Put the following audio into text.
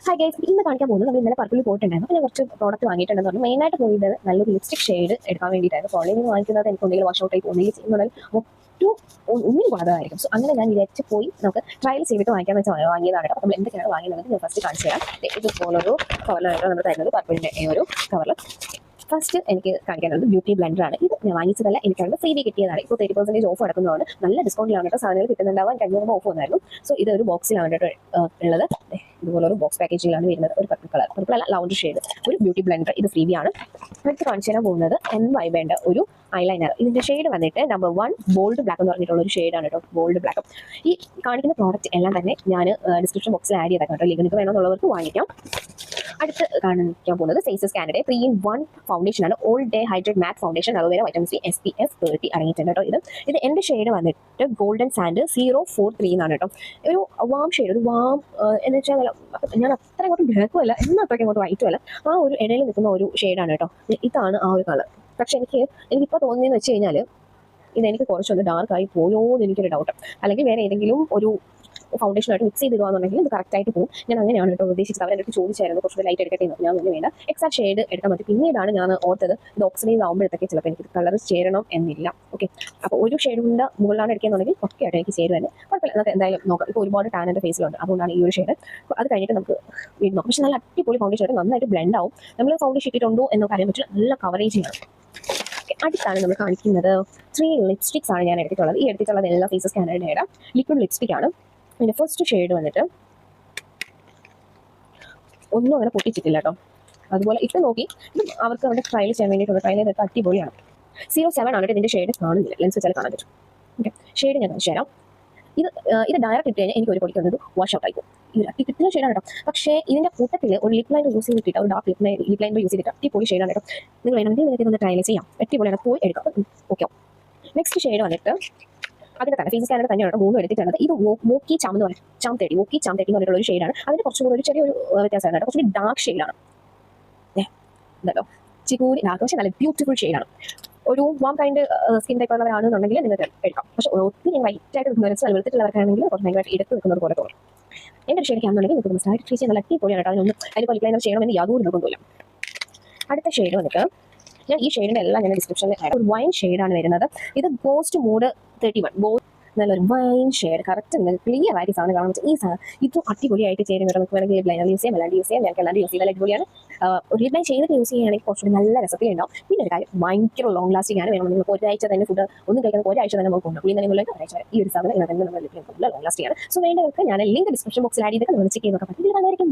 Hi guys, ഇന്ന് കാണിക്കാൻ പോകുന്നത് നമ്മൾ ഇന്നലെ പർപ്പിൾ പോയിട്ടുണ്ടായിരുന്നു. അപ്പോൾ ഞാൻ കുറച്ച് പ്രോഡക്റ്റ് വാങ്ങിയിട്ടുണ്ടെന്ന് പറഞ്ഞു. മെയിനായിട്ട് പോയത് നല്ലൊരു ലിപ്സ്റ്റിക് ഷെയ്ഡ് എടുക്കാൻ വേണ്ടിയിട്ടായിരുന്നു. ഓൺലൈനിൽ നിന്ന് വാങ്ങിക്കുന്നത് എനിക്ക് ഒന്നെങ്കിൽ വാഷ് ഔട്ട് ആയി ഒന്നെങ്കിൽ ചെയ്യുന്നുണ്ടെങ്കിൽ ഒന്നിനും കൊള്ളതായിരിക്കും. സോ അങ്ങനെ ഞാൻ വിചാരിച്ച് പോയി നമുക്ക് ട്രയൽ ചെയ്തിട്ട് വാങ്ങിക്കാന്ന് വെച്ചാൽ വാങ്ങിയതാണ്. അപ്പോൾ നമ്മൾ എന്തൊക്കെയാണ് വാങ്ങിയത് ഞാൻ ഫസ്റ്റ് കാണിച്ചു തരാം. ഇതുപോലൊരു കവറിലാണ് നമ്മൾ തരുന്നത്, പർപ്പിളിൻ്റെ ഈ ഒരു കവറിൽ. ഫസ്റ്റ് എനിക്ക് കാണിക്കാനുള്ളത് ബ്യൂട്ടി ബ്ലെൻഡർ ആണ്. ഇത് ഞാൻ വാങ്ങിച്ചതല്ല, എനിക്കത് ഫ്രീ കിട്ടിയതാണ്. ഇപ്പോൾ 30% ഓഫ് നടക്കുന്നതാണ്. നല്ല ഡിസ്കൗണ്ടിലാണ് കേട്ടോ സാധനങ്ങൾ കിട്ടുന്നുണ്ടാവാൻ. 500 ഓഫ് വന്നായിരുന്നു. സോ ഇതൊരു ബോക്സിലാണ് കേട്ടോ ഉള്ളത്. ഇതുപോലെ ഒരു ബോക്സ് പാക്കേജിലാണ് വരുന്നത്. ഒരു പർപ്പിൾ അല്ല, ലൗണ്ടർ ഷെയ്ഡ് ഒരു ബ്യൂട്ടി ബ്ലെൻഡർ. ഇത് ഫ്രീ ആണ്. അടുത്ത് കാണിച്ചു തരാൻ പോകുന്നത് NYBയുടെ ഒരു ഐലൈനർ. ഇതിന്റെ ഷെയ്ഡ് വന്നിട്ട് നമ്പർ 1 ബോൾഡ് ബ്ലാക്ക് എന്ന് പറഞ്ഞിട്ടുള്ള ഒരു ഷെയ്ഡാണ് കേട്ടോ. Bold black. ഈ കാണിക്കുന്ന പ്രോഡക്റ്റ് എല്ലാം തന്നെ ഞാൻ ഡിസ്ക്രിപ്ഷൻ ബോക്സിൽ ആഡ് ചെയ്തേക്കാം കേട്ടോ. ലിങ്ക് വേണമെന്നുള്ളവർക്ക് വാങ്ങിക്കാം. അടുത്ത് കാണിക്കാൻ പോകുന്നത് ഫേസസ് കാനഡയുടെ 3-in-1 ഫൗണ്ടേഷൻ ആണ്. ഓൾ ഡേ ഹൈഡ്രേറ്റ് മാറ്റ് ഫൗണ്ടേഷൻ, അതുപോലെ വൈറ്റമിൻ സി SPF 30 അടങ്ങിയിട്ടുണ്ട് കേട്ടോ. ഇത് എൻ്റെ ഷെയ്ഡ് വന്നിട്ട് ഗോൾഡൻ സാൻഡ് 043 എന്നാണ് കേട്ടോ. ഒരു വാം ഷെയ്ഡ്, ഒരു വാം എന്ന് വെച്ചാൽ ഞാൻ അത്ര അങ്ങോട്ട് ബ്ലാക്കും അല്ല, എന്നാൽ അത്രയ്ക്ക് അങ്ങോട്ട് വൈറ്റും അല്ല, ആ ഒരു ഇടയിൽ നിൽക്കുന്ന ഒരു ഷെയ്ഡാണ് കേട്ടോ. ഇതാണ് ആ ഒരു കളർ. പക്ഷെ എനിക്കിപ്പോൾ തോന്നുന്നതെന്ന് വെച്ച് കഴിഞ്ഞാൽ ഇതെനിക്ക് കുറച്ചൊന്ന് ഡാർക്കായി പോയോ എന്ന് എനിക്കൊരു ഡൗട്ട്. അല്ലെങ്കിൽ വേറെ ഏതെങ്കിലും ഒരു ഫൗണ്ടേഷനായിട്ട് മിക്സ് ചെയ്തിടുകയാണെന്നുണ്ടെങ്കിൽ ഇത് കറക്റ്റായിട്ട് പോകും. ഞാൻ അങ്ങനെയാണ് കേട്ടോ ഉദ്ദേശിച്ചത്. അവരെടുത്ത് ചോദിച്ചായിരുന്നു കുറച്ചുകൂടെ ലൈറ്റ് എടുക്കട്ടെ എന്ന്. ഞാൻ ഒന്നും വേണ്ട, എക്സാക്ട് ഷെയ്ഡ് എടുത്താൽ മതി. പിന്നീടാണ് ഞാൻ ഓർത്തത് ഇത് ഓക്സിഡൈസ് ആകുമ്പോഴത്തേക്ക് ചിലപ്പോൾ എനിക്ക് കളർ ചേരണം എന്നില്ല. ഓക്കെ, അപ്പോൾ ഒരു ഷെയ്ഡിൻ്റെ മുകളിലാണ് എടുക്കുകയെന്നുണ്ടെങ്കിൽ ഒക്കെ ആയിട്ട് എനിക്ക് ചേരും തന്നെ. കുഴപ്പമില്ല, നമുക്ക് എന്തായാലും നോക്കാം. ഇപ്പോൾ ഒരുപാട് ടാൻ എൻ്റെ ഫേസിലുണ്ട്, അതുകൊണ്ടാണ് ഈ ഒരു ഷെയ്ഡ്. അത് കഴിഞ്ഞിട്ട് നമുക്ക് വീട് നോക്കാം. പക്ഷേ നല്ല അടിപൊളി ഫൗണ്ടേഷൻ ആയിട്ട് നന്നായിട്ട് ബ്ലെൻഡ് ആവും. നമ്മൾ ഫൗണ്ടേഷൻ ഇട്ടിട്ടുണ്ടോ എന്നൊക്കെ അറിയാൻ പറ്റില്ല. നല്ല കവറേജിങ് ആണ്. അടുത്താണ് നമ്മൾ കാണിക്കുന്നത് 3 ലിപ്സ്റ്റിക്സ് ആണ് ഞാൻ എടുത്തിട്ടുള്ളത്. ഈ എടുത്തിട്ടുള്ളത് എല്ലാ ഫേസസ് കാനഡയുടെ ലിക്വിഡ് ലിപ്സ്റ്റിക് ആണ്. അതിൻ്റെ ഫസ്റ്റ് ഷെയ്ഡ് വന്നിട്ട് ഒന്നും അങ്ങനെ പൊട്ടിച്ചിട്ടില്ല കേട്ടോ. അതുപോലെ ഇട്ട് നോക്കി അവർക്ക് അവിടെ ട്രയൽ ചെയ്യാൻ വേണ്ടിയിട്ടുള്ള ട്രയൽ ചെയ്തിട്ട് അടിപൊളിയാണ്. 07 ആണ്. ഇതിൻ്റെ ഷെയ്ഡ് കാണുന്നില്ല, ലെൻസ് വെച്ചാൽ കാണാൻ പറ്റും. ഓക്കെ, ഷെയ്ഡ് ഞാൻ കാണിച്ചു തരാം. ഇത് ഡയറക്റ്റ് ഇട്ട് കഴിഞ്ഞാൽ എനിക്ക് ഒരു പൊടിക്കുന്നത് വാഷ് ഔട്ട് ആയിപ്പോൾ. ഈ കിട്ടുന്ന ഷെയ്ഡാണ് കേട്ടോ. പക്ഷേ ഇതിൻ്റെ കൂട്ടത്തിൽ ഒരു ലിപ് ലൈനർ യൂസ് ചെയ്തിട്ട്, ഒരു ഡാർക്ക് ലിപ് ലൈനർ യൂസ് ചെയ്തിട്ട് അടിപൊളി ഷെയ്ഡാണ് കേട്ടോ. നിങ്ങൾ വേണമെങ്കിൽ നിങ്ങൾക്ക് ഇതൊന്ന് ട്രയൽ ചെയ്യാം. അടിപൊളിയാണ്, പോയി എടുക്കാം. ഓക്കെ, നെക്സ്റ്റ് ഷെയ്ഡ് വന്നിട്ട് അതിൻ്റെ തന്നെ ഫേസസ് കാനഡ തന്നെയാണ് 3 എടുത്തിട്ടുള്ളത്. ഇത് വോക്കി ചാം എന്ന് പറയും, വോക്കി ചാം 30 എന്ന് പറഞ്ഞിട്ടുള്ള ഒരു ഷെയ്ഡാണ്. അതിന് കുറച്ചും കൂടി ഒരു ചെറിയൊരു വ്യത്യാസമാണ് കേട്ടോ. കുറച്ചുകൂടി ഡാർക്ക് ഷെയ്ഡാണ്. ഇതല്ലോ ചിക്കൂരി ഡാർക്ക്, പക്ഷേ നല്ല ബ്യൂട്ടിഫുൾ ഷെയ്ഡാണ്. ഒരു വാം കൈൻഡ് സ്കിൻ ടൈപ്പ് ഉള്ളവരാണെന്നുണ്ടെങ്കിൽ നിങ്ങൾക്ക് എടുക്കാം. പക്ഷേ ഒത്തിരി വൈറ്റായിട്ട് നിൽക്കുന്ന വെളുത്തിട്ടുള്ളവർക്കാണെങ്കിൽ കുറച്ച് ഭയങ്കരമായിട്ട് എടുത്ത് നിൽക്കുന്നത് പോലെ തോന്നും. എൻ്റെ ഒരു ഷെയ്ഡൊക്കെയാണെന്നുണ്ടെങ്കിൽ നിങ്ങൾക്ക് സ്റ്റാർട്ട് ട്രീറ്റ് ചെയ്യാൻ നല്ല അടിപൊളിയാണ് കേട്ടോ. അതിനൊന്നും അതിന് ലിപ് ലൈനർ ചെയ്യണമെന്ന് യാതൊരു നിർബന്ധമില്ല. അടുത്ത ഷെയ്ഡ് വന്നിട്ട് ഞാൻ ഈ ഷെയ്ഡിൻ്റെ എല്ലാം ഞാൻ ഡിസ്ക്രിപ്ഷനിൽ ഒരു വൈൻ ഷെയ്ഡാണ് വരുന്നത്. ഇത് ഗോസ്റ്റ് മൂഡ് 31 നല്ലൊരു വൈൻ ഷെയ്ഡ്. കറക്റ്റ് നിങ്ങൾക്ക് ക്ലിയർ ആയിട്ട് സാധനം കാണാൻ പറ്റും. ഈ സാധനം ഇതും അടിപൊളിയായിട്ട് ചേരും കേട്ടോ. നമുക്ക് വേണമെങ്കിൽ ലിപ് ലൈനർ യൂസ് ചെയ്യാം, അല്ലാണ്ട് യൂസ് ചെയ്യാം. ഞങ്ങൾക്ക് അല്ലാണ്ട് യൂസ് ചെയ്താൽ അടിപൊളിയാണ്. ഒരു ലിപ് ലൈൻ ചെയ്തിട്ട് യൂസ് ചെയ്യുകയാണെങ്കിൽ കുറച്ചുകൂടി നല്ല രസത്തിലുണ്ടാവും. പിന്നെ ഒരു കാര്യം, ഭയങ്കര ലോങ് ലാസ്റ്റിംഗ് ആണ്. വേണമെങ്കിൽ നിങ്ങൾക്ക് ഒരാഴ്ച തന്നെ ഫുഡ് ഒന്നും കഴിക്കാൻ ഒരാഴ്ച തന്നെ നമുക്ക് ഉണ്ട്. പുള്ളിയും തന്നെ ഒരാഴ്ച വരെ ഈ ഒരു സാധനം തന്നെ നമ്മുടെ ലിപ് ലൈൻ ലോങ് ലാസ്റ്റിംഗ് ആണ്. സോ വേണ്ടവർക്ക് ഞാൻ ലിങ്ക് ഡിസ്ക്രിപ്ഷൻ ബോക്സിൽ ആഡ് ചെയ്തിട്ട് നിങ്ങൾ ചെക്ക് ചെയ്ത് നോക്കാൻ പറ്റും.